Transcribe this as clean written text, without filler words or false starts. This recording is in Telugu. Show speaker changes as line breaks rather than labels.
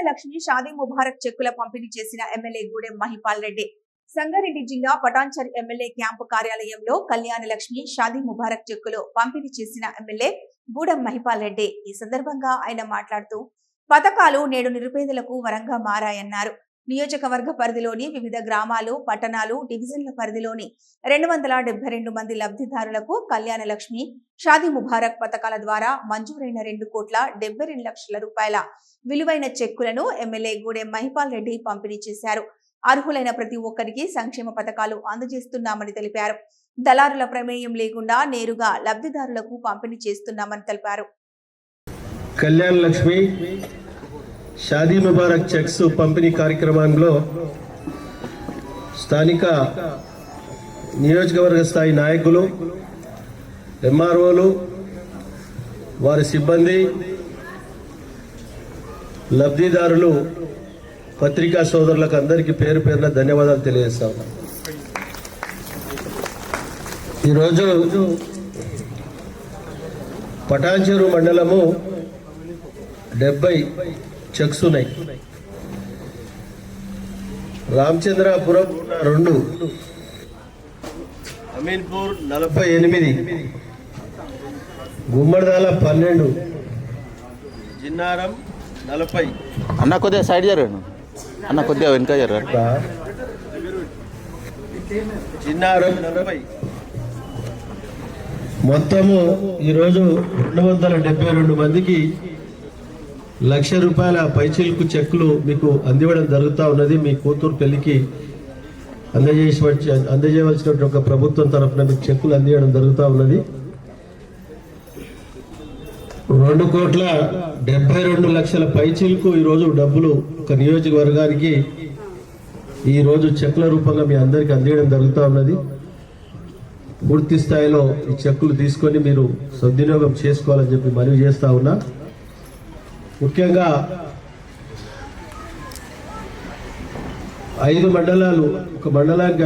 లక్ష్మి షాదీ ముబారక్ చెక్కుల పంపిణీ చేసిన ఎమ్మెల్యే గూడెం మహిపాల్ రెడ్డి. సంగారెడ్డి జిల్లా పటాన్చెరు ఎమ్మెల్యే క్యాంపు కార్యాలయంలో కళ్యాణ లక్ష్మి షాదీ ముబారక్ చెక్కులు పంపిణీ చేసిన ఎమ్మెల్యే గూడెం మహిపాల్ రెడ్డి. ఈ సందర్భంగా ఆయన మాట్లాడుతూ పథకాలు నేడు నిరుపేదలకు వరంగా మారాయన్నారు. నియోజకవర్గ పరిధిలోని వివిధ గ్రామాలు, పట్టణాలు, డివిజన్ల పరిధిలోని 272 మంది లబ్ధిదారులకు కళ్యాణ లక్ష్మి షాదీ ముబారక్ పథకాల ద్వారా మంజూరైన 2,72 లక్షల రూపాయల విలువైన చెక్కులను ఎమ్మెల్యే గూడెం మహిపాల్ రెడ్డి పంపిణీ చేశారు. అర్హులైన ప్రతి ఒక్కరికి సంక్షేమ పథకాలు అందజేస్తున్నామని తెలిపారు. దళారుల ప్రమేయం లేకుండా నేరుగా లబ్ధిదారులకు పంపిణీ చేస్తున్నామని తెలిపారు.
కళ్యాణ లక్ష్మి షాదీ ముబారక్ చెక్స్ పంపిణీ కార్యక్రమంలో స్థానిక నియోజకవర్గ స్థాయి నాయకులు, ఎంఆర్ఓలు, వారి సిబ్బంది, లబ్ధిదారులు, పత్రికా సోదరులకు అందరికీ పేరు పేరున ధన్యవాదాలు తెలియజేస్తా ఉన్నాను. ఈరోజు పటాన్చెరు మండలము 70 చెక్స్ ఉన్నాయి. రామచంద్రాపురం 2, అమీన్పూర్ 48, గుమ్మడిదాల 12, జిన్నారం 40.
అన్న కొద్దిగా సైడ్ జరగండి, అన్న కొద్దిగా వెనుక జరగండి.
జిన్నారం 40. మొత్తము ఈరోజు 272 మందికి ₹1,00,000 పైచిలకు చెక్కులు మీకు అందివ్వడం జరుగుతూ ఉన్నది. మీ కూతురు పెళ్లికి అందజేయవలసినటువంటి ఒక ప్రభుత్వం తరఫున మీకు చెక్కులు అందివ్వడం జరుగుతూ ఉన్నది. 2,72 లక్షల పైచిలకు ఈరోజు డబ్బులు ఒక నియోజకవర్గానికి ఈరోజు చెక్కుల రూపంగా మీ అందరికీ అందివ్వడం జరుగుతూ ఉన్నది. పూర్తి స్థాయిలో ఈ చెక్కులు తీసుకొని మీరు సద్వినియోగం చేసుకోవాలని చెప్పి మనవి చేస్తా ఉన్నా. ముఖ్యంగా 5 మండలాలు, ఒక మండలానికి